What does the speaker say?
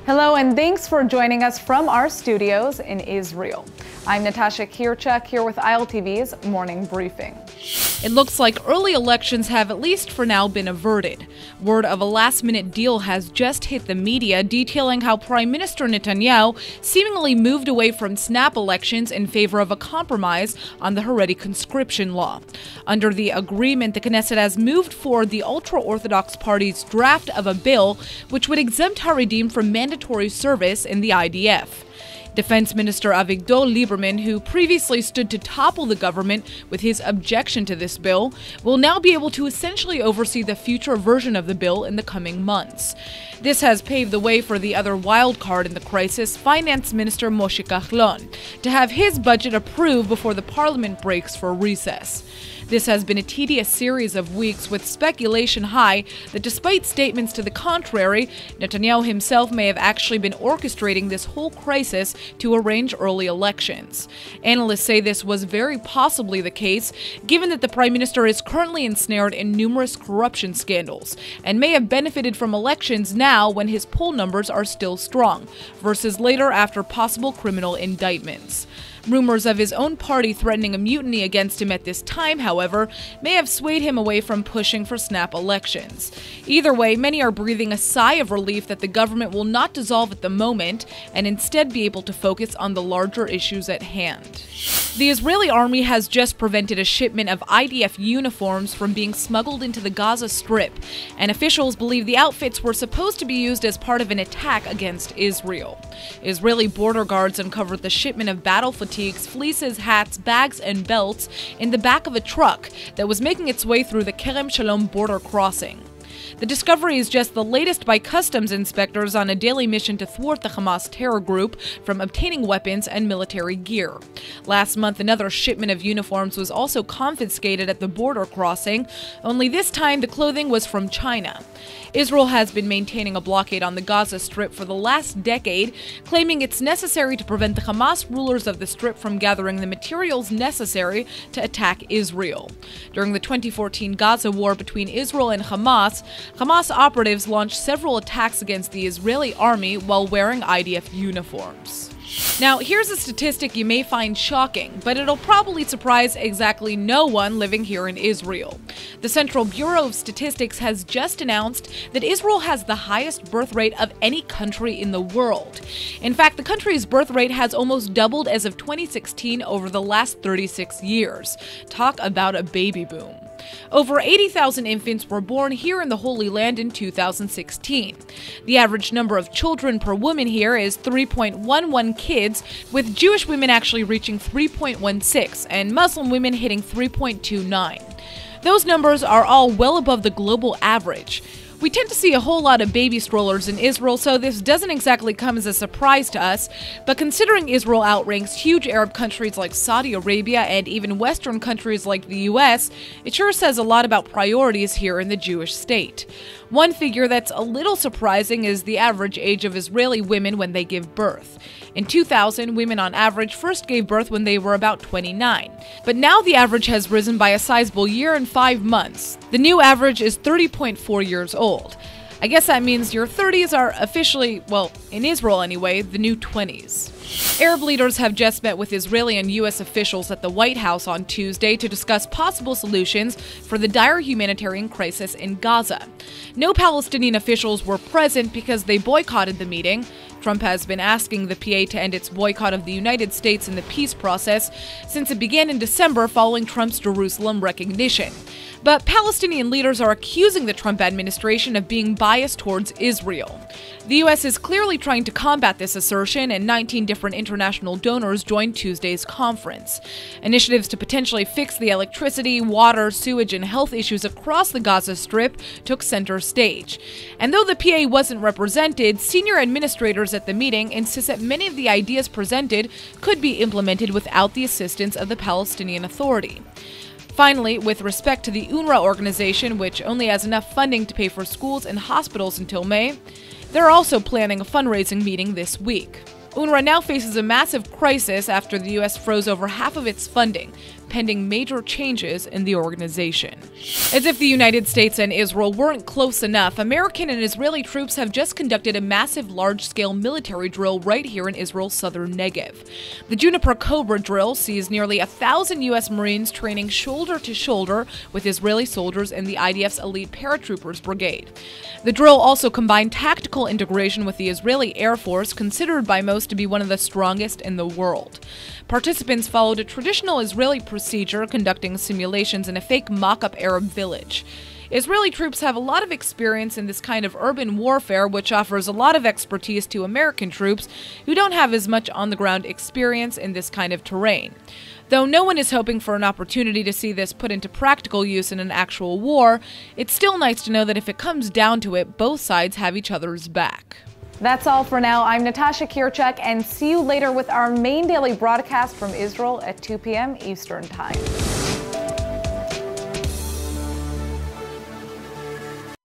Hello and thanks for joining us from our studios in Israel. I'm Natasha Kirchuk here with ILTV's Morning Briefing. It looks like early elections have, at least for now, been averted. Word of a last-minute deal has just hit the media, detailing how Prime Minister Netanyahu seemingly moved away from snap elections in favor of a compromise on the Haredi conscription law. Under the agreement, the Knesset has moved forward the ultra-Orthodox party's draft of a bill which would exempt Haredim from mandatory service in the I.D.F. Defense Minister Avigdor Lieberman, who previously stood to topple the government with his objection to this bill, will now be able to essentially oversee the future version of the bill in the coming months. This has paved the way for the other wild card in the crisis, Finance Minister Moshe Kahlon, to have his budget approved before the parliament breaks for recess. This has been a tedious series of weeks, with speculation high that despite statements to the contrary, Netanyahu himself may have actually been orchestrating this whole crisis to arrange early elections. Analysts say this was very possibly the case, given that the Prime Minister is currently ensnared in numerous corruption scandals, and may have benefited from elections now when his poll numbers are still strong, versus later after possible criminal indictments. Rumors of his own party threatening a mutiny against him at this time, however, may have swayed him away from pushing for snap elections. Either way, many are breathing a sigh of relief that the government will not dissolve at the moment and instead be able to focus on the larger issues at hand. The Israeli army has just prevented a shipment of I.D.F. uniforms from being smuggled into the Gaza Strip, and officials believe the outfits were supposed to be used as part of an attack against Israel. Israeli border guards uncovered the shipment of battle fatigues, fleeces, hats, bags, and belts in the back of a truck that was making its way through the Kerem Shalom border crossing. The discovery is just the latest by customs inspectors on a daily mission to thwart the Hamas terror group from obtaining weapons and military gear. Last month, another shipment of uniforms was also confiscated at the border crossing, only this time the clothing was from China. Israel has been maintaining a blockade on the Gaza Strip for the last decade, claiming it's necessary to prevent the Hamas rulers of the Strip from gathering the materials necessary to attack Israel. During the 2014 Gaza war between Israel and Hamas operatives launched several attacks against the Israeli army while wearing IDF uniforms. Now, here's a statistic you may find shocking, but it'll probably surprise exactly no one living here in Israel. The Central Bureau of Statistics has just announced that Israel has the highest birth rate of any country in the world. In fact, the country's birth rate has almost doubled as of 2016 over the last 36 years. Talk about a baby boom. Over 80,000 infants were born here in the Holy Land in 2016. The average number of children per woman here is 3.11 kids, with Jewish women actually reaching 3.16 and Muslim women hitting 3.29. Those numbers are all well above the global average. We tend to see a whole lot of baby strollers in Israel, so this doesn't exactly come as a surprise to us, but considering Israel outranks huge Arab countries like Saudi Arabia and even Western countries like the US, it sure says a lot about priorities here in the Jewish state. One figure that's a little surprising is the average age of Israeli women when they give birth. In 2000, women on average first gave birth when they were about 29. But now the average has risen by a sizable year and 5 months. The new average is 30.4 years old. I guess that means your 30s are officially, well, in Israel anyway, the new 20s. Arab leaders have just met with Israeli and U.S. officials at the White House on Tuesday to discuss possible solutions for the dire humanitarian crisis in Gaza. No Palestinian officials were present because they boycotted the meeting. Trump has been asking the PA to end its boycott of the United States in the peace process since it began in December following Trump's Jerusalem recognition. But Palestinian leaders are accusing the Trump administration of being biased towards Israel. The U.S. is clearly trying to combat this assertion, and 19 different international donors joined Tuesday's conference. Initiatives to potentially fix the electricity, water, sewage, and health issues across the Gaza Strip took center stage. And though the PA wasn't represented, senior administrators at the meeting insist that many of the ideas presented could be implemented without the assistance of the Palestinian Authority. Finally, with respect to the UNRWA organization, which only has enough funding to pay for schools and hospitals until May, they're also planning a fundraising meeting this week. UNRWA now faces a massive crisis after the U.S. froze over half of its funding, pending major changes in the organization. As if the United States and Israel weren't close enough, American and Israeli troops have just conducted a massive large-scale military drill right here in Israel's southern Negev. The Juniper Cobra drill sees nearly 1,000 U.S. Marines training shoulder to shoulder with Israeli soldiers in the I.D.F's elite paratroopers brigade. The drill also combined tactical integration with the Israeli Air Force, considered by most to be one of the strongest in the world. Participants followed a traditional Israeli procedure, conducting simulations in a fake mock-up Arab village. Israeli troops have a lot of experience in this kind of urban warfare, which offers a lot of expertise to American troops who don't have as much on-the-ground experience in this kind of terrain. Though no one is hoping for an opportunity to see this put into practical use in an actual war, it's still nice to know that if it comes down to it, both sides have each other's back. That's all for now. I'm Natasha Kirchek, and see you later with our main daily broadcast from Israel at 2 p.m. Eastern Time.